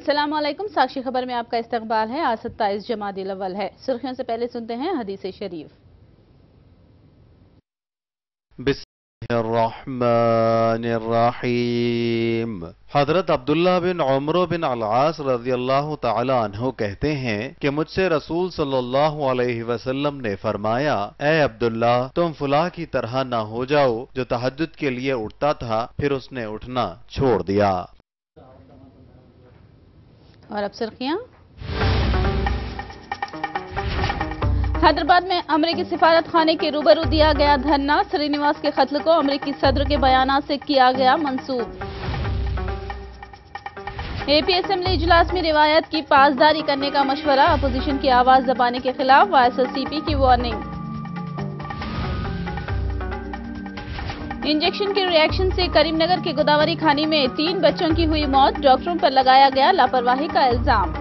अस्सलाम वालेकुम। साक्षी खबर में आपका इस्तकबाल है। आज 27 जमादिल अव्वल है। सुर्खियों से पहले सुनते हैं हदीस शरीफ। बिस्मिल्लाहिर्रहमानिर्रहीम। हजरत अब्दुल्ला बिन उमर बिन अल-आस रज़ियल्लाहु तआला अन्हु कहते हैं कि मुझसे रसूल सल्लल्लाहु अलैहि वसल्लम ने फरमाया, ए अब्दुल्ला, तुम फुला की तरह ना हो जाओ जो तहज्जुद के लिए उठता था फिर उसने उठना छोड़ दिया। और अब सुर्खियां। हैदराबाद में अमरीकी सिफारत खाने के रूबरू दिया गया धरना। श्रीनिवास के कत्ल को अमरीकी सदर के बयान से किया गया मंसूब। एपी असेंबली इजलास में रिवायत की पासदारी करने का मशवरा। अपोजिशन की आवाज दबाने के खिलाफ वाईएसआरसीपी की वार्निंग। इंजेक्शन के रिएक्शन से करीमनगर के गोदावरी खानी में 3 बच्चों की हुई मौत। डॉक्टरों पर लगाया गया लापरवाही का इल्जाम।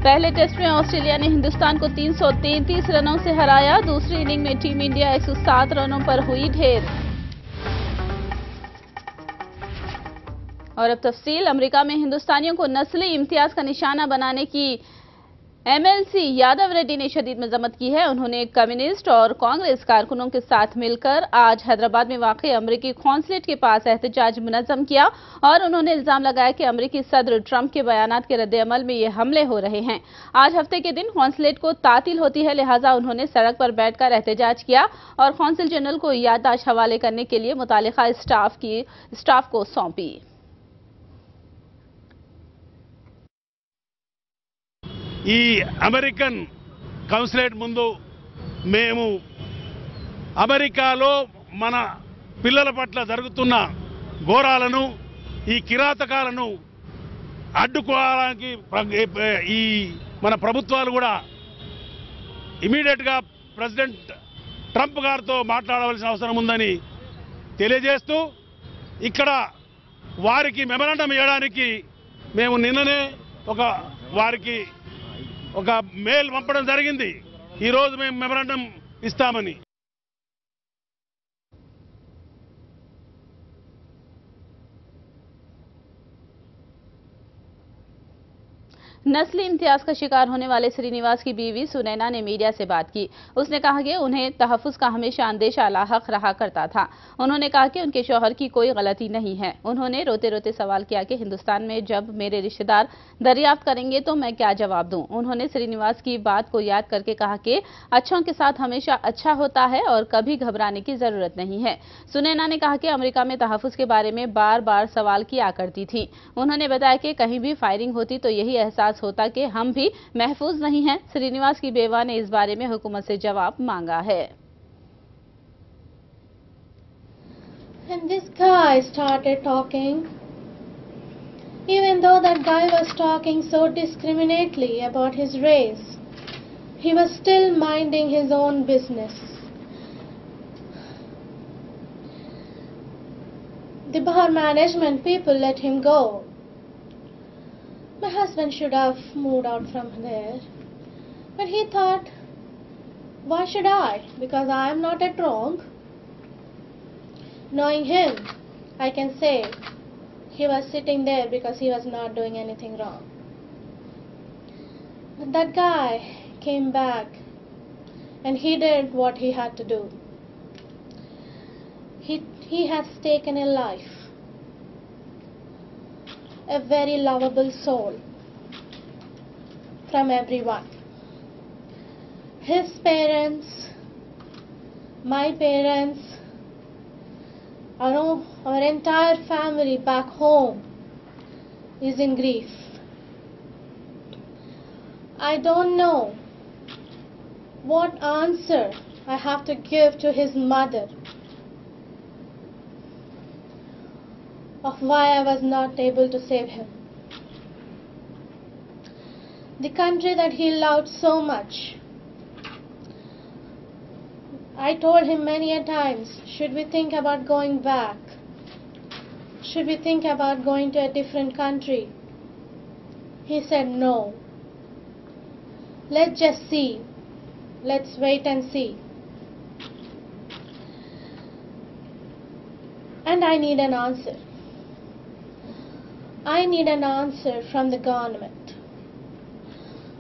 पहले टेस्ट में ऑस्ट्रेलिया ने हिंदुस्तान को 333 रनों से हराया। दूसरी इनिंग में टीम इंडिया 107 रनों पर हुई ढेर। और अब तफसील। अमेरिका में हिंदुस्तानियों को नस्ली इम्तियाज का निशाना बनाने की एमएलसी यादव रेड्डी ने शदीद मजम्मत की है। उन्होंने कम्युनिस्ट और कांग्रेस कारकुनों के साथ मिलकर आज हैदराबाद में वाक़ई अमरीकी कौंसलेट के पास एहतजाज मुनज़्ज़म किया और उन्होंने इल्जाम लगाया कि अमरीकी सदर ट्रंप के बयानात के रद्द-ए-अमल में ये हमले हो रहे हैं। आज हफ्ते के दिन कौंसलेट को तातील होती है, लिहाजा उन्होंने सड़क पर बैठकर एहतजाज किया और कौंसिल जनरल को याददाश्त हवाले करने के लिए मुतालिका स्टाफ को सौंपी। ఈ అమెరికన్ కౌన్సిలేట్ ముందు మేము అమెరికాలో మన పిల్లల పట్ల జరుగుతున్న ఘోరాలను ఈ కిరాతకాలను అడ్డుకోవడానికి ఈ మన ప్రభుత్వాలు కూడా ఇమీడియట్ గా ప్రెసిడెంట్ ట్రంప్ గారితో మాట్లాడవలసిన అవసరం ఉందని తెలియజేస్తూ ఇక్కడ వారికి మెమరాండం ఇవ్వడానికి మేము నిన్ననే వారికి ఒక మెయిల్ పంపడం జరిగింది। ఈ రోజు మేము మెమరాండం ఇస్తామని। नस्ली इम्तियाज का शिकार होने वाले श्रीनिवास की बीवी सुनैना ने मीडिया से बात की। उसने कहा कि उन्हें तहफ़्फ़ुज़ का हमेशा अंदेशा लाहक रहा करता था। उन्होंने कहा कि उनके शौहर की कोई गलती नहीं है। उन्होंने रोते रोते सवाल किया कि हिंदुस्तान में जब मेरे रिश्तेदार दरियाफ्त करेंगे तो मैं क्या जवाब दूं। उन्होंने श्रीनिवास की बात को याद करके कहा कि अच्छों के साथ हमेशा अच्छा होता है और कभी घबराने की जरूरत नहीं है। सुनैना ने कहा कि अमेरिका में तहफ़्फ़ुज़ के बारे में बार बार सवाल किया करती थी। उन्होंने बताया कि कहीं भी फायरिंग होती तो यही एहसास होता कि हम भी महफूज नहीं हैं। श्रीनिवास की बेवा ने इस बारे में हुकूमत से जवाब मांगा है। And this guy started talking. Even though that guy was talking so discriminately about his race, he was still minding his own business. The bar management people let him go. My husband should have moved out from there. But he thought, why should I? Because I am not at wrong. Knowing him, I can say he was sitting there because he was not doing anything wrong. But that guy came back and he did what he had to do. He has taken a life. A very lovable soul from everyone. His parents, my parents, our entire family back home is in grief. I don't know what answer I have to give to his mother of why I was not able to save him. The country that he loved so much. I told him many a times, should we think about going back? Should we think about going to a different country? He said no. Let's just see. Let's wait and see. And I need an answer. I need an answer from the government.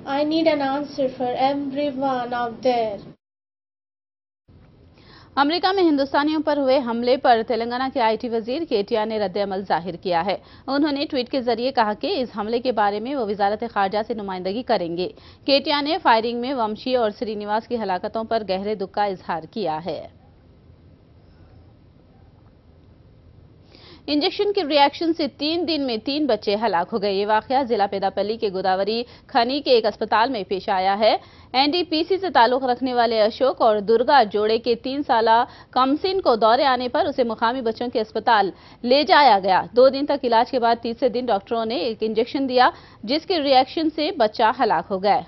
I need an answer for everyone out there. America में हिंदुस्तानियों पर हुए हमले पर तेलंगाना के IT वजीर KTR ने रद्द-ए-अमल जाहिर किया है। उन्होंने ट्वीट के जरिए कहा कि इस हमले के बारे में वो वजारत खारजा से नुमाइंदगी करेंगे। केटीआर ने फायरिंग में वंशी और श्रीनिवास की हलाकतों पर गहरे दुख का इजहार किया है। इंजेक्शन के रिएक्शन से 3 दिन में 3 बच्चे हलाक हो गए। ये वाकया जिला पेदापल्ली के गोदावरी खनी के एक अस्पताल में पेश आया है। एनडीपीसी से ताल्लुक रखने वाले अशोक और दुर्गा जोड़े के 3 साला कमसिन को दौरे आने पर उसे मुकामी बच्चों के अस्पताल ले जाया गया। 2 दिन तक इलाज के बाद तीसरे दिन डॉक्टरों ने एक इंजेक्शन दिया, जिसके रिएक्शन से बच्चा हलाक हो गया।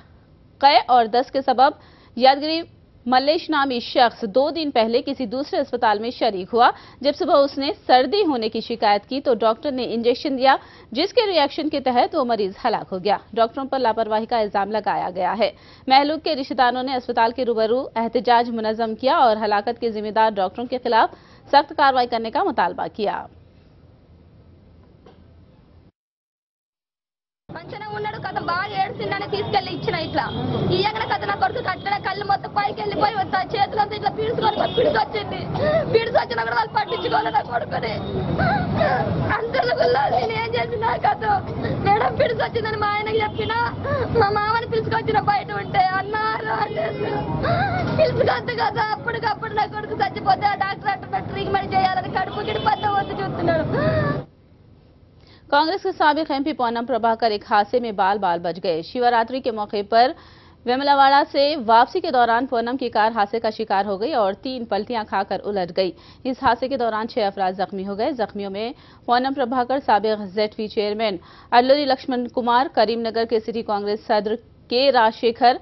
कै और दस्त के सबब यादगिरी मल्लेश नामी शख्स 2 दिन पहले किसी दूसरे अस्पताल में शरीक हुआ। जब सुबह उसने सर्दी होने की शिकायत की तो डॉक्टर ने इंजेक्शन दिया, जिसके रिएक्शन के तहत वो मरीज हलाक हो गया। डॉक्टरों पर लापरवाही का इल्जाम लगाया गया है। महलूक के रिश्तेदारों ने अस्पताल के रूबरू एहतजाज मुनज़्ज़म किया और हलाकत के जिम्मेदार डॉक्टरों के खिलाफ सख्त कार्रवाई करने का मुतालबा किया। మంచనే ఉన్నాడు కదా బాగా ఏడ్చిందని తీసుకెళ్లి ఇచ్చిన ఇట్లా ఇయ్యగానే కదా నా కొడుకు కట్టడ కళ్ళు మొత్తం పైకి వెళ్ళిపోయి వస్తా చేతులంతా ఇట్లా పిడిసొచ్చింది పిడిసొచ్చినా కూడా వాళ్ళు పట్టించుకోవాలి నా కొడుకుని అందరిలో నేను ఏం చేసినా కదా మేడం పిడిసొచ్చిందని మా ఆయనకి చెప్పినా మా మామని పిలుచుకొచ్చిన బయట ఉంటే అన్నారు పిలుచుకొద్దు కదా అప్పటికప్పుడు నా కొడుకు చచ్చిపోతే ఆ డాక్టర్ అంటున్నా ట్రీట్మెంట్ చేయాలని కడుపు గిడిపంతా వద్దు చూస్తున్నాడు। कांग्रेस के साबिक एमपी पूनम प्रभाकर एक हादसे में बाल बाल बच गए। शिवरात्रि के मौके पर विमलावाड़ा से वापसी के दौरान पूनम की कार हादसे का शिकार हो गई और 3 पलटियां खाकर उलट गई। इस हादसे के दौरान 6 अफराद जख्मी हो गए। जख्मियों में पूनम प्रभाकर, साबिक जेडपी चेयरमैन अल्लूरी लक्ष्मण कुमार, करीमनगर के सिटी कांग्रेस सदर के राजशेखर,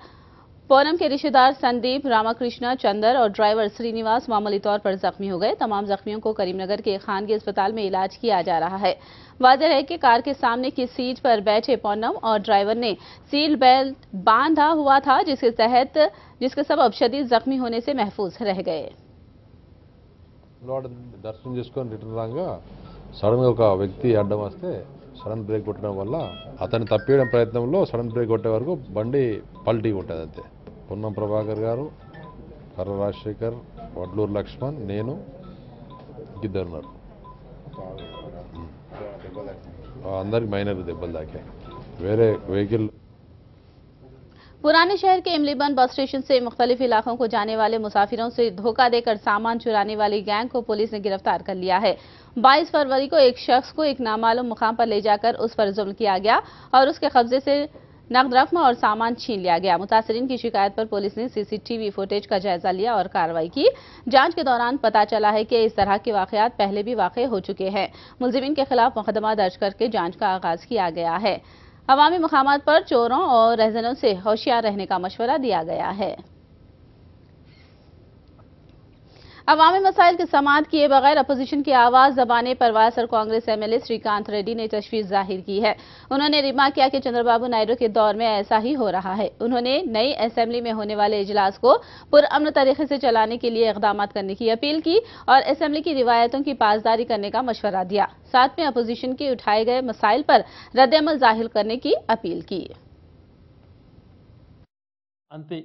पूनम के रिश्तेदार संदीप, रामाकृष्ण, चंदर और ड्राइवर श्रीनिवास मामूली तौर पर जख्मी हो गए। तमाम जख्मियों को करीमनगर के खानगी अस्पताल में इलाज किया जा रहा है। वाज़ेह है कि कार के सामने की सीट पर बैठे पूनम और ड्राइवर ने सीट बेल्ट बांधा हुआ था, जिसके सबब शदीद जख्मी होने से महफूज रह गए। दर्शन చేసుకొని రిటర్న్ రాగా సడన్ గా ఒక వ్యక్తి అడ్డం వస్తే సడన్ బ్రేక్ కొట్టడం వల్ల అతన్ని తప్పియడం ప్రయత్నంలో సడన్ బ్రేక్ కొట్టే వరకు బండి పల్టీ కొట్టేది అంతే। పూనం ప్రభాకర్ గారు, కర్ర రాజశేఖర్, వడ్లూరు లక్ష్మణ్, నేను ఇద్దరు ఉన్నారు। అందరికి మైనర్ దెబ్బలు తాకాయి। వేరే వెహికల్ पुराने शहर के इमलीबंद बस स्टेशन से मुख्तलिफ इलाकों को जाने वाले मुसाफिरों से धोखा देकर सामान चुराने वाली गैंग को पुलिस ने गिरफ्तार कर लिया है। 22 फरवरी को एक शख्स को एक नामालूम मुकाम पर ले जाकर उस पर जुल्म किया गया और उसके कब्जे से नकद रकम और सामान छीन लिया गया। मुतासिरीन की शिकायत पर पुलिस ने सीसीटीवी फुटेज का जायजा लिया और कार्रवाई की। जांच के दौरान पता चला है कि इस तरह के वाकयात पहले भी वाक़ हो चुके हैं। मुलजिमीन के खिलाफ मुकदमा दर्ज करके जांच का आगाज किया गया है। अवामी मकामात पर चोरों और रहजनों से होशियार रहने का मशवरा दिया गया है। अवामी मसाइल के समाअत किए बगैर अपोजिशन की आवाज दबाने पर वायएसआर कांग्रेस एमएलए श्रीकांत रेड्डी ने तशवीश जाहिर की है। उन्होंने रिमार्क किया कि चंद्रबाबू नायडू के दौर में ऐसा ही हो रहा है। उन्होंने नई असेंबली में होने वाले इजलास को पुरअमन तरीके से चलाने के लिए इकदाम करने की अपील की और असेंबली की रिवायतों की पासदारी करने का मशवरा दिया। साथ में अपोजिशन के उठाए गए मसाइल पर रद्द-ए-अमल जाहिर करने की अपील की। అంతే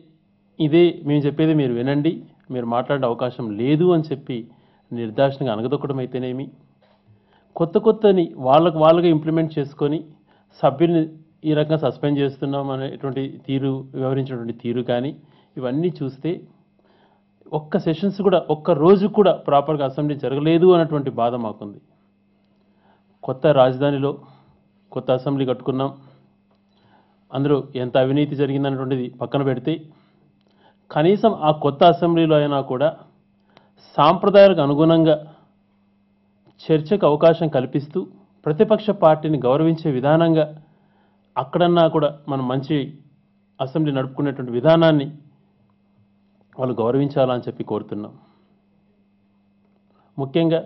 ఇదే మేము చెప్పేది మీరు వినండి, మీరు మాట్లాడే అవకాశం లేదు అని చెప్పి నిర్దాక్షిణంగా అనగదొక్కడం అయితేనేమి, కొత్తని వాళ్ళగా ఇంప్లిమెంట్ చేసుకొని సభ్యుల్ని ఈ రకంగా సస్పెండ్ చేస్తున్నాం అనేటువంటి తీరు వివరించినటువంటి తీరు కానీ ఇవన్నీ చూస్తే ఒక్క సెషన్స్ కూడా ఒక్క రోజు కూడా ప్రాపర్గా అసెంబ్లీ జరగలేదు అన్నటువంటి బాధ మాకుంది। కొత్త రాజధానిలో కొత్త అసెంబ్లీ కట్టుకున్నాం, అందులో ఎంత అవినీతి జరిగిందన్నటువంటిది పక్కన పెడితే కనీసం ఆ కొత్త అసెంబ్లీలో అయినా కూడా సాంప్రదాయాలకు అనుగుణంగా చర్చకు అవకాశం కల్పిస్తూ ప్రతిపక్ష పార్టీని గౌరవించే విధానంగా అక్కడన్నా కూడా మనం మంచి అసెంబ్లీ నడుపుకునేటువంటి విధానాన్ని వాళ్ళు గౌరవించాలని చెప్పి కోరుతున్నాం। ముఖ్యంగా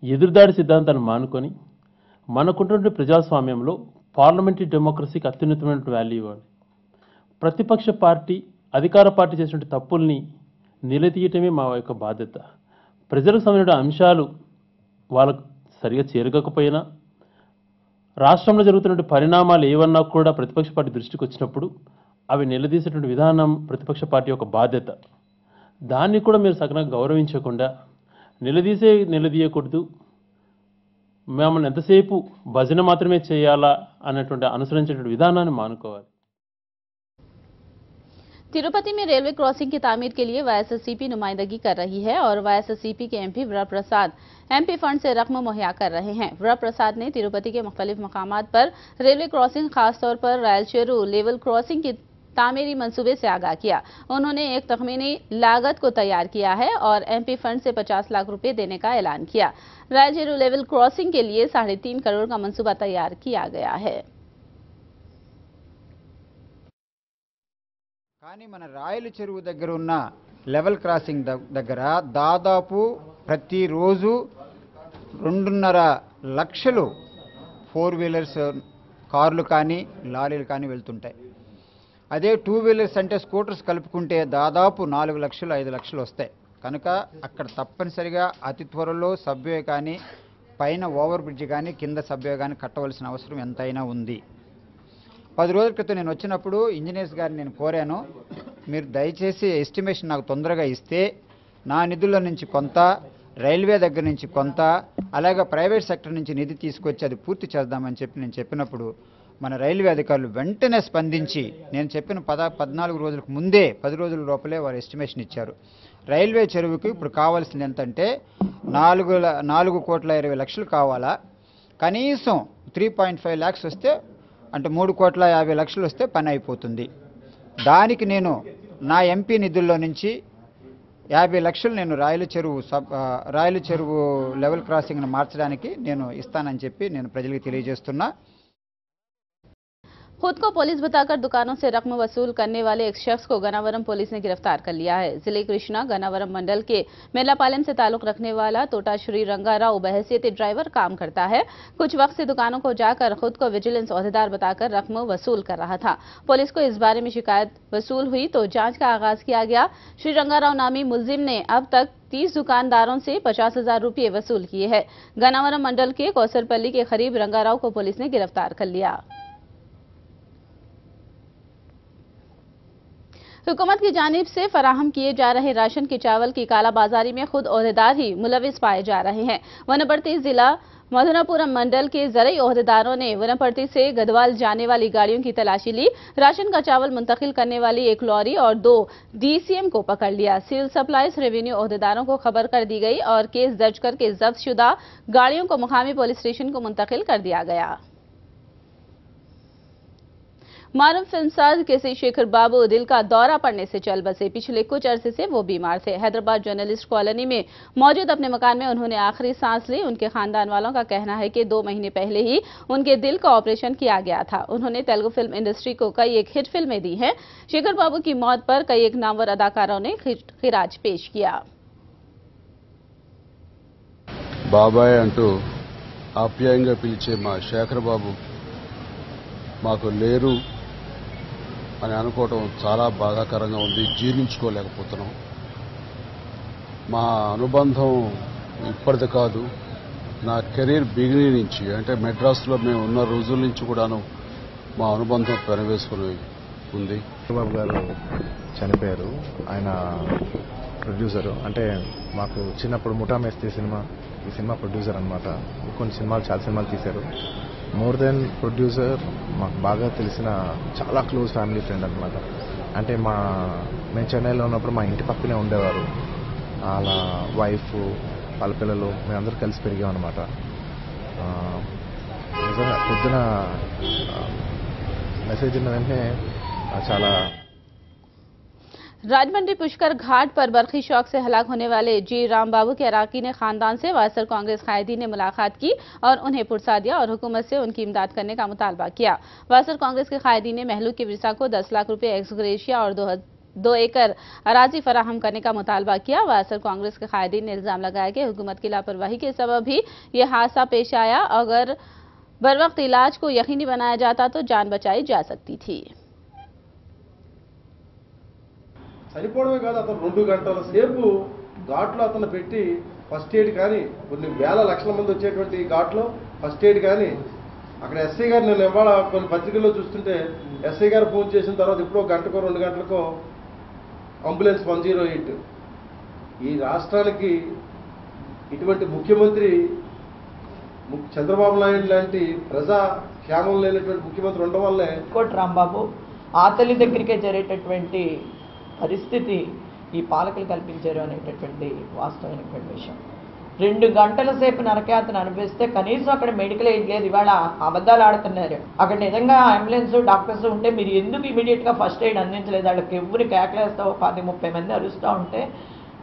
ఎదురుదాడి సిద్ధాంతాన్ని మానుకొని మనకుంటున్న ప్రజాస్వామ్యంలో పార్లమెంటరీ డెమోక్రసీకి అత్యున్నతమైన వాల్యూ ఇవ్వాలి। ప్రతిపక్ష పార్టీ అధికార పార్టీ చేసినటువంటి తప్పుల్ని నిలదీయటమే మా యొక్క బాధ్యత। ప్రజలకు సంబంధించిన అంశాలు వాళ్ళకు సరిగా చేరకపోయినా రాష్ట్రంలో జరుగుతున్న పరిణామాలు ఏవన్నా కూడా ప్రతిపక్ష పార్టీ దృష్టికి వచ్చినప్పుడు అవి నిలదీసేటువంటి విధానం ప్రతిపక్ష పార్టీ యొక్క బాధ్యత. దాన్ని కూడా మీరు సగంగా గౌరవించకుండా నిలదీయకూడదు, మమ్మల్ని ఎంతసేపు భజన మాత్రమే చేయాలా అన్నటువంటి అనుసరించేటువంటి విధానాన్ని మానుకోవాలి. तिरुपति में रेलवे क्रॉसिंग की तामीर के लिए वाईएसआरसीपी नुमाइंदगी कर रही है और वाईएसआरसीपी के एमपी वरा प्रसाद एमपी फंड से रकम मुहैया कर रहे हैं। वरा प्रसाद ने तिरुपति के मुख्तलिफ मकामात पर रेलवे क्रॉसिंग, खासतौर पर रायलचेरू लेवल क्रॉसिंग की तामीरी मंसूबे से आगाह किया। उन्होंने एक तखमीनी लागत को तैयार किया है और एमपी फंड से 50 लाख रुपए देने का ऐलान किया। रायलचेरू लेवल क्रॉसिंग के लिए 3.5 करोड़ का मंसूबा तैयार किया गया है। కానీ మన రాయల చెరువు దగ్గర ఉన్న లెవెల్ క్రాసింగ్ దగ్గర దాదాపు ప్రతిరోజు 2.5 లక్షలు 4 వీలర్స్ కార్లు కానీ లారీలు కానీ వెళ్తుంటాయి. అదే 2 వీలర్స్ అంటే స్కూటర్స్ కలుపుకుంటే దాదాపు 4 లక్షలు 5 లక్షలు వస్తాయి. కనుక అక్కడ తప్పనిసరిగా అతి త్వరలో సబ్వే కానీ పైన ఓవర్ బ్రిడ్జ్ కానీ కింద సబ్వే కానీ కట్టవలసిన అవసరం ఎంతైనా ఉంది. 10 రోజుల క్రితం నేను వచ్చినప్పుడు ఇంజనీర్స్ గారిని నేను కోరాను, మీరు దయచేసి ఎస్టిమేషన్ నాకు తొందరగా ఇస్తే నా నిధుల నుంచి కొంత, రైల్వే దగ్గర నుంచి కొంత, అలాగే ప్రైవేట్ సెక్టర్ నుంచి నిధి తీసుకొచ్చి అది పూర్తి చేద్దామని చెప్పి నేను చెప్పినప్పుడు మన రైల్వే అధికారులు వెంటనే స్పందించి నేను చెప్పిన 14 రోజులకు ముందే 10 రోజుల లోపలే వారు ఎస్టిమేషన్ ఇచ్చారు. రైల్వే చెరువుకి ఇప్పుడు కావాల్సింది ఎంతంటే 4,20,00,000 కావాలా, కనీసం 3.5 lakhs వస్తే అంటే 3,50,00,000 వస్తే పని అయిపోతుంది. దానికి నేను నా ఎంపీ నిధుల్లో నుంచి 50 లక్షలు నేను రాయల చెరువు లెవెల్ క్రాసింగ్ను మార్చడానికి నేను ఇస్తానని చెప్పి నేను ప్రజలకు తెలియజేస్తున్నా. खुद को पुलिस बताकर दुकानों से रकम वसूल करने वाले एक शख्स को गनावरम पुलिस ने गिरफ्तार कर लिया है। जिले कृष्णा गनावरम मंडल के मेलापालम से ताल्लुक रखने वाला तोटा श्री रंगाराव बहैसियत ड्राइवर काम करता है। कुछ वक्त से दुकानों को जाकर खुद को विजिलेंस ओहदेदार बताकर रकम वसूल कर रहा था। पुलिस को इस बारे में शिकायत वसूल हुई तो जांच का आगाज किया गया। श्री रंगाराव नामी मुलजिम ने अब तक 30 दुकानदारों से 50,000 रुपये वसूल किए हैं। गनावरम मंडल के कौसरपल्ली के करीब रंगाराव को पुलिस ने गिरफ्तार कर लिया। हुकूमत की जानिब से फराहम किए जा रहे राशन के चावल की कालाबाजारी में खुद ओहदेदार ही मुलविस पाए जा रहे हैं। वनपर्ती जिला मधुनापुरम मंडल के जरिए ओहदेदारों ने वनपर्ती से गदवाल जाने वाली गाड़ियों की तलाशी ली। राशन का चावल मुंतकिल करने वाली एक लॉरी और 2 DCM को पकड़ लिया। सिविल सप्लाईज रेवेन्यू ओहदेदारों को खबर कर दी गई और केस दर्ज करके जब्त शुदा गाड़ियों को मुकामी पुलिस स्टेशन को मुंतकिल कर दिया गया। मारूफ फिल्मसाज केसी शेखर बाबू दिल का दौरा पड़ने से चल बसे। पिछले कुछ अरसे से वो बीमार थे। हैदराबाद जर्नलिस्ट कॉलोनी में मौजूद अपने मकान में उन्होंने आखिरी सांस ली। उनके खानदान वालों का कहना है कि 2 महीने पहले ही उनके दिल का ऑपरेशन किया गया था। उन्होंने तेलुगु फिल्म इंडस्ट्री को कई एक हिट फिल्में दी हैं। शेखर बाबू की मौत पर कई एक नामवर अदाकारों ने खिराज पेश किया। బాబాయ్ అంటూ ఆప్యాయంగా పిలిచే మా శేఖర్ బాబు మాకు లేరు అని అనుకోవటం చాలా బాధాకరంగా ఉంది. జీర్ణించుకోలేకపోతున్నాం. మా అనుబంధం ఇప్పటిది కాదు, నా కెరీర్ బిగినింగ్ నుంచి, అంటే మెడ్రాస్లో మేము ఉన్న రోజుల నుంచి కూడాను మా అనుబంధం పెనవేసుకుని ఉంది. బాబు గారు చనిపోయారు. ఆయన ప్రొడ్యూసరు, అంటే మాకు చిన్నప్పుడు ముఠా మేస్తి ఈ సినిమా ప్రొడ్యూసర్ అనమాట. కొన్ని సినిమాలు, చాలా సినిమాలు తీశారు. మోర్ దెన్ ప్రొడ్యూసర్, మాకు బాగా తెలిసిన చాలా క్లోజ్ ఫ్యామిలీ ఫ్రెండ్ అనమాట. అంటే మేము చెన్నైలో ఉన్నప్పుడు మా ఇంటి పక్కనే ఉండేవారు. వాళ్ళ వైఫ్, వాళ్ళ పిల్లలు, మేమందరూ కలిసి పెరిగాం అనమాట. నిజంగా పొద్దున మెసేజ్ ఉన్న వెంటనే చాలా. राजमंड्री पुष्कर घाट पर बरखी शौक से हलाक होने वाले जी राम बाबू के अराकीन खानदान से वायसर कांग्रेस कायदीन ने मुलाकात की और उन्हें पुरसा दिया और हुकूमत से उनकी इमदाद करने का मुतालबा किया। वायसर कांग्रेस के कायदीन ने महलूक के विरसा को 10 लाख रुपए एक्स-ग्रेशिया और 2 एकड़ अराजी फराहम करने का मुतालबा किया। वायसर कांग्रेस के कायदीन ने इल्जाम लगाया कि हुकूमत की लापरवाही के सबब ही यह हादसा पेश आया। अगर बरवक्त इलाज को यकीनी बनाया जाता तो जान बचाई जा सकती थी। చనిపోవడమే కాదు, అతను 2 గంటల సేపు ఘాట్లో అతను పెట్టి ఫస్ట్ ఎయిడ్ కానీ, కొన్ని వేల లక్షల మంది వచ్చేటువంటి ఘాట్లో ఫస్ట్ ఎయిడ్ కానీ అక్కడ ఎస్ఐ గారు నేను ఇవాళ కొన్ని పత్రికల్లో చూస్తుంటే ఎస్ఐ గారు ఫోన్ చేసిన తర్వాత ఇప్పుడు గంటకో 2 గంటలకో అంబులెన్స్ 108. ఈ రాష్ట్రానికి ఇటువంటి ముఖ్యమంత్రి చంద్రబాబు నాయుడు లాంటి ప్రజా క్షేమం లేనటువంటి ముఖ్యమంత్రి ఉండడం వల్లే కోటి రాంబాబు ఆ తల్లి దగ్గరికే జరిగేటటువంటి పరిస్థితి ఈ పాలకులు కల్పించారు అనేటటువంటి వాస్తవమైనటువంటి విషయం. 2 గంటల సేపు నరకయాతన అనుభవిస్తే కనీసం అక్కడ మెడికల్ ఎయిడ్ లేదు. ఇవాళ అబద్ధాలు ఆడుతున్నారు. అక్కడ నిజంగా అంబులెన్స్ డాక్టర్స్ ఉంటే మీరు ఎందుకు ఇమీడియట్గా ఫస్ట్ ఎయిడ్ అందించలేదు? వాళ్ళకి ఎవరు కేకలేస్తావు 10-30 మంది అరుస్తూ ఉంటే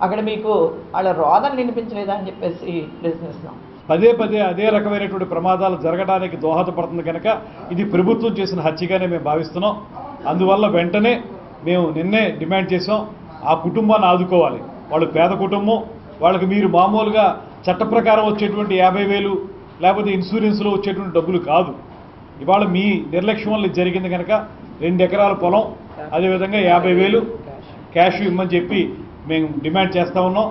అక్కడ మీకు వాళ్ళ రోదన వినిపించలేదా అని చెప్పేసి ప్రశ్నిస్తున్నాం. పదే పదే అదే రకమైనటువంటి ప్రమాదాలు జరగడానికి దోహదపడుతుంది కనుక ఇది ప్రభుత్వం చేసిన హత్యగానే మేము భావిస్తున్నాం. అందువల్ల వెంటనే మేము నిన్నే డిమాండ్ చేసాం, ఆ కుటుంబాన్ని ఆదుకోవాలి. వాళ్ళు పేద కుటుంబం, వాళ్ళకి మీరు మామూలుగా చట్ట ప్రకారం వచ్చేటువంటి 50,000 లేకపోతే ఇన్సూరెన్స్లో వచ్చేటువంటి డబ్బులు కాదు. ఇవాళ మీ నిర్లక్ష్యం వల్ల జరిగింది కనుక 2 ఎకరాల పొలం అదేవిధంగా 50,000 క్యాష్ ఇమ్మని చెప్పి మేము డిమాండ్ చేస్తా ఉన్నాం.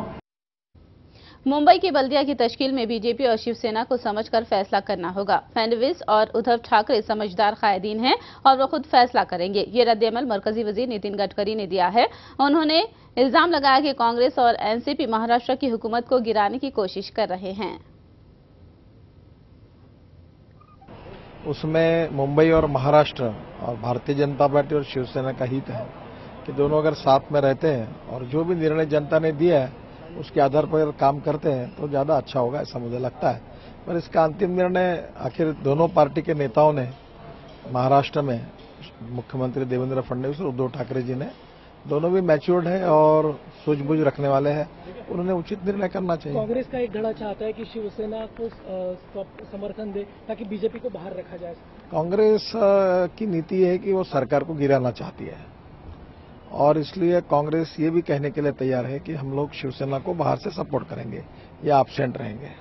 मुंबई की बल्दिया की तश्कील में बीजेपी और शिवसेना को समझकर फैसला करना होगा। फडणवीस और उद्धव ठाकरे समझदार कायदीन हैं और वो खुद फैसला करेंगे। ये रद्द-ए-अमल मरकजी वजीर नितिन गडकरी ने दिया है। उन्होंने इल्जाम लगाया कि कांग्रेस और एनसीपी महाराष्ट्र की हुकूमत को गिराने की कोशिश कर रहे हैं। उसमें मुंबई और महाराष्ट्र और भारतीय जनता पार्टी और शिवसेना का हित है कि दोनों अगर साथ में रहते हैं और जो भी निर्णय जनता ने दिया है उसके आधार पर काम करते हैं तो ज्यादा अच्छा होगा, ऐसा मुझे लगता है। पर इसका अंतिम निर्णय आखिर दोनों पार्टी के नेताओं ने, महाराष्ट्र में मुख्यमंत्री देवेंद्र फडणवीस और उद्धव ठाकरे जी ने, दोनों भी मैच्योर्ड है और सूझबूझ रखने वाले हैं, उन्होंने उचित निर्णय करना चाहिए। कांग्रेस का एक धड़ा चाहता है कि शिवसेना को समर्थन दे ताकि बीजेपी को बाहर रखा जाए। कांग्रेस की नीति है कि वो सरकार को गिराना चाहती है और इसलिए कांग्रेस ये भी कहने के लिए तैयार है कि हम लोग शिवसेना को बाहर से सपोर्ट करेंगे या एब्सेंट रहेंगे।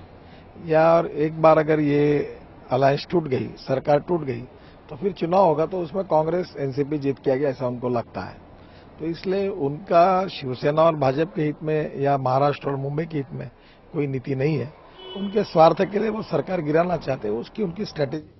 या एक बार अगर ये अलायंस टूट गई, सरकार टूट गई, तो फिर चुनाव होगा तो उसमें कांग्रेस एनसीपी जीत के आगे, ऐसा उनको लगता है। तो इसलिए उनका शिवसेना और भाजपा के हित में या महाराष्ट्र और मुंबई के हित में कोई नीति नहीं है। उनके स्वार्थ के लिए वो सरकार गिराना चाहते हैं, उसकी उनकी स्ट्रेटेजी।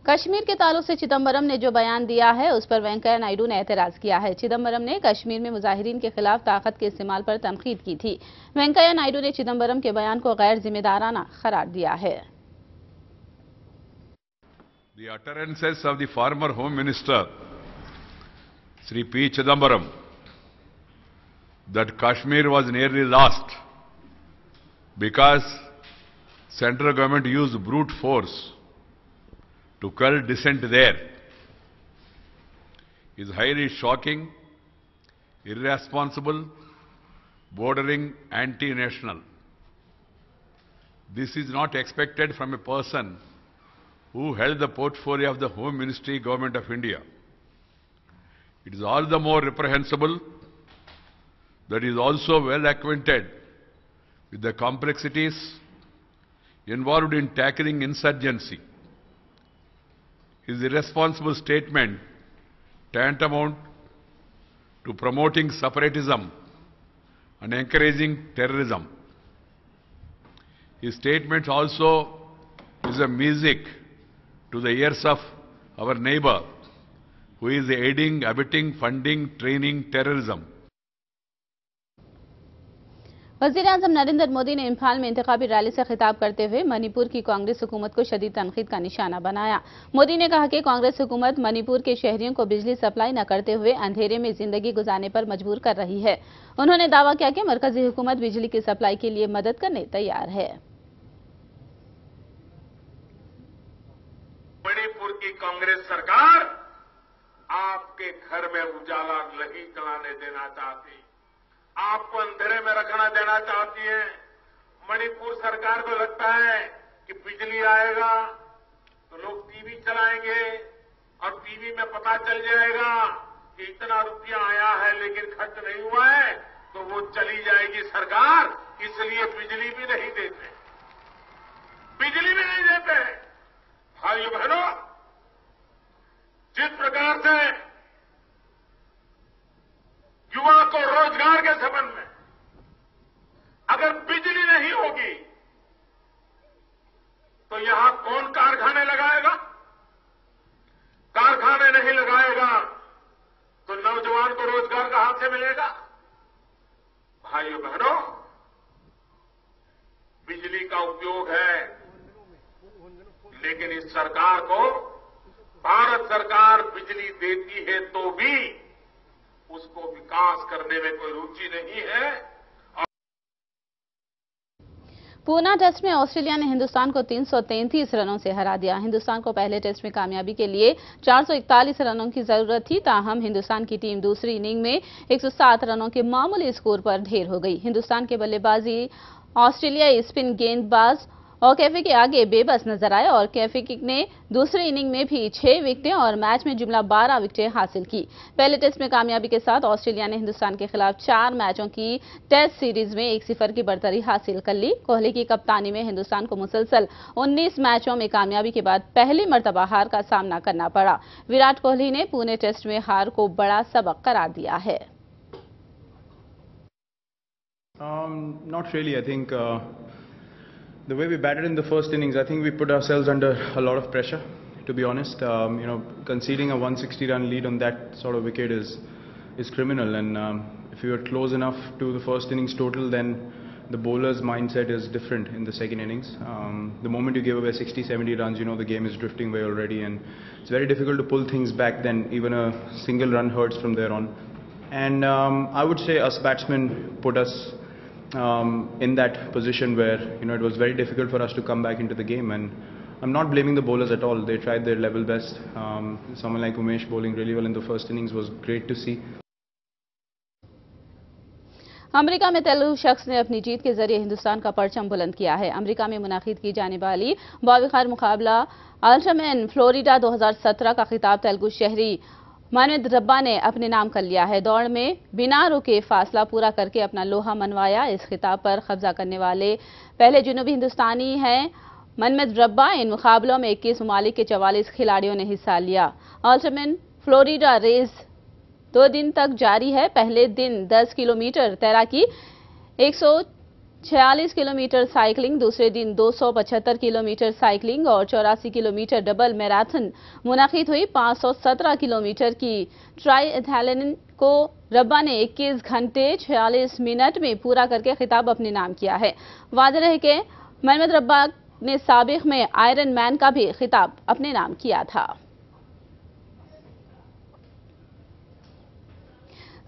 कश्मीर के ताल्लुक से चिदम्बरम ने जो बयान दिया है उस पर वेंकैया नायडू ने एतराज किया है। चिदम्बरम ने कश्मीर में मुजाहिरीन के खिलाफ ताकत के इस्तेमाल पर तनकीद की थी। वेंकैया नायडू ने चिदम्बरम के बयान को गैर जिम्मेदाराना करार दिया है। The utterances of the former Home Minister Sri P. Chidambaram that Kashmir was nearly lost because central government used brute force to curb dissent there is highly shocking, irresponsible, bordering anti-national. This is not expected from a person who held the portfolio of the Home Ministry, Government of India. It is all the more reprehensible that he is also well acquainted with the complexities involved in tackling insurgency. His irresponsible statement tantamount to promoting separatism and encouraging terrorism. His statement also is a music to the ears of our neighbor who is aiding, abetting, funding, training terrorism. वज़ीर-ए-आज़म नरेंद्र मोदी ने इम्फाल में इंतखाबी rally से खिताब करते हुए मणिपुर की कांग्रेस हुकूमत को शदीद तनकीद का निशाना बनाया। मोदी ने कहा कि कांग्रेस हुकूमत मणिपुर के शहरियों को बिजली सप्लाई न करते हुए अंधेरे में जिंदगी गुजारने पर मजबूर कर रही है। उन्होंने दावा किया कि मरकजी हुकूमत बिजली की सप्लाई के लिए मदद करने तैयार है। मणिपुर की कांग्रेस सरकार आपके घर में उजाला नहीं जलाने देना चाहती, आपको अंधेरे में रखना देना चाहती है। मणिपुर सरकार को लगता है कि बिजली आएगा तो लोग टीवी चलाएंगे और टीवी में पता चल जाएगा कि इतना रुपया आया है लेकिन खर्च नहीं हुआ है, तो वो चली जाएगी सरकार, इसलिए बिजली भी नहीं देते, बिजली भी नहीं देते। भाइयों बहनों, जिस प्रकार से युवा को रोजगार के संबंध में अगर बिजली नहीं होगी तो यहां कौन कारखाने लेकिन इस सरकार को भारत सरकार बिजली देती है तो भी उसको विकास करने में कोई रुचि नहीं है। पूना टेस्ट में ऑस्ट्रेलिया ने हिंदुस्तान को 333 रनों से हरा दिया। हिंदुस्तान को पहले टेस्ट में कामयाबी के लिए 441 रनों की जरूरत थी, ताहम हिंदुस्तान की टीम दूसरी इनिंग में 107 रनों के मामूली स्कोर पर ढेर हो गई। हिंदुस्तान के बल्लेबाजी ऑस्ट्रेलियाई स्पिन गेंदबाज और कैफे के आगे बेबस नजर आए और कैफे ने दूसरी इनिंग में भी 6 विकेटें और मैच में जुमला 12 विकेटें हासिल की। पहले टेस्ट में कामयाबी के साथ ऑस्ट्रेलिया ने हिंदुस्तान के खिलाफ 4 मैचों की टेस्ट सीरीज में 1-0 की बढ़तरी हासिल कर ली। कोहली की कप्तानी में हिंदुस्तान को मुसलसल 19 मैचों में कामयाबी के बाद पहली मर्तबा हार का सामना करना पड़ा। विराट कोहली ने पुणे टेस्ट में हार को बड़ा सबक करार दिया है। Not really. I think the way we batted in the first innings, I think we put ourselves under a lot of pressure, to be honest. Conceding a 160-run lead on that sort of wicket is criminal. And if we were close enough to the first innings total, then the bowler's mindset is different in the second innings. The moment you give away 60-70 runs, the game is drifting away already, and it's very difficult to pull things back. Then even a single run hurts from there on. And I would say us batsmen put us in that position where it was very difficult for us to come back into the game, and I'm not blaming the bowlers at all. They tried their level best. Someone like Umesh bowling really well in the first innings was great to see. America में तेलुगु शख्स ने अपनी जीत के जरिए हिंदुस्तान का परचम बुलंद किया है। अमेरिका में मुनाकिद की जाने वाली बाविखार मुकाबला अल्ट्रामैन फ्लोरिडा 2017 का खिताब तेलुगु शहरी मनमित रब्बा ने अपने नाम कर लिया है। दौड़ में बिना रुके फासला पूरा करके अपना लोहा मनवाया। इस खिताब पर कब्जा करने वाले पहले जुनूबी हिंदुस्तानी हैं मनमित रब्बा। इन मुकाबलों में 21 ममालिक के 44 खिलाड़ियों ने हिस्सा लिया। अल्ट्रामैन फ्लोरिडा रेस 2 दिन तक जारी है। पहले दिन 10 किलोमीटर तैराकी, 146 किलोमीटर साइकिलिंग, दूसरे दिन 275 किलोमीटर साइकिलिंग और 84 किलोमीटर डबल मैराथन मुनाकिद हुई। 517 किलोमीटर की ट्राई एथलीन को रब्बा ने 21 घंटे 46 मिनट में पूरा करके खिताब अपने नाम किया है। वाज़ेह है कि मनमित रब्बा ने साबिक में आयरन मैन का भी खिताब अपने नाम किया था।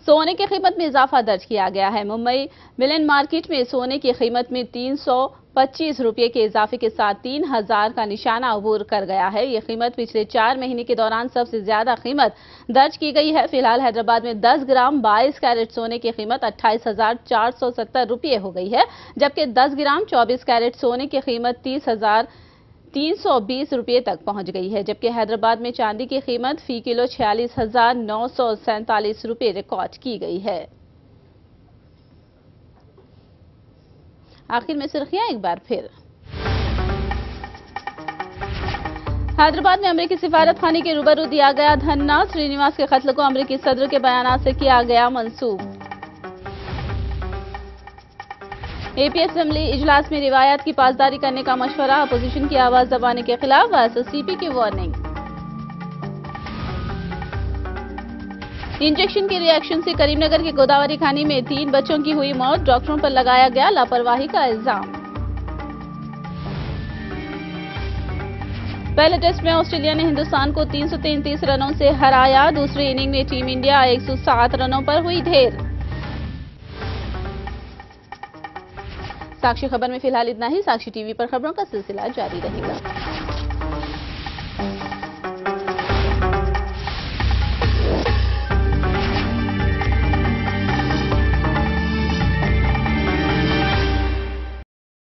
सोने की कीमत में इजाफा दर्ज किया गया है। मुंबई मिलन मार्केट में सोने की कीमत में 325 रुपये के इजाफे के साथ 3000 का निशाना अबूर कर गया है। ये कीमत पिछले 4 महीने के दौरान सबसे ज्यादा कीमत दर्ज की गई है। फिलहाल हैदराबाद में 10 ग्राम 22 कैरेट सोने की कीमत 28,470 रुपये हो गई है, जबकि 10 ग्राम 24 कैरेट सोने की कीमत 30,320 रुपये तक पहुंच गई है। जबकि हैदराबाद में चांदी की कीमत फी किलो 46,947 रुपये रिकॉर्ड की गई है। आखिर में सुर्खियां एक बार फिर। हैदराबाद में अमेरिकी सिफारत खाने के रूबरू दिया गया धरना। श्रीनिवास के कत्ल को अमेरिकी सदर के बयान से किया गया मंसूब। एपी असेंबली इजलास में रिवायत की पासदारी करने का मशवरा। अपोजिशन की आवाज दबाने के खिलाफ एसएससीपी की वार्निंग। इंजेक्शन के रिएक्शन से करीमनगर के गोदावरी खानी में 3 बच्चों की हुई मौत। डॉक्टरों पर लगाया गया लापरवाही का इल्जाम। पहले टेस्ट में ऑस्ट्रेलिया ने हिंदुस्तान को 333 रनों से हराया। दूसरी इनिंग में टीम इंडिया 107 रनों पर हुई ढेर। साक्षी खबर में फिलहाल इतना ही। साक्षी टीवी पर खबरों का सिलसिला जारी रहेगा।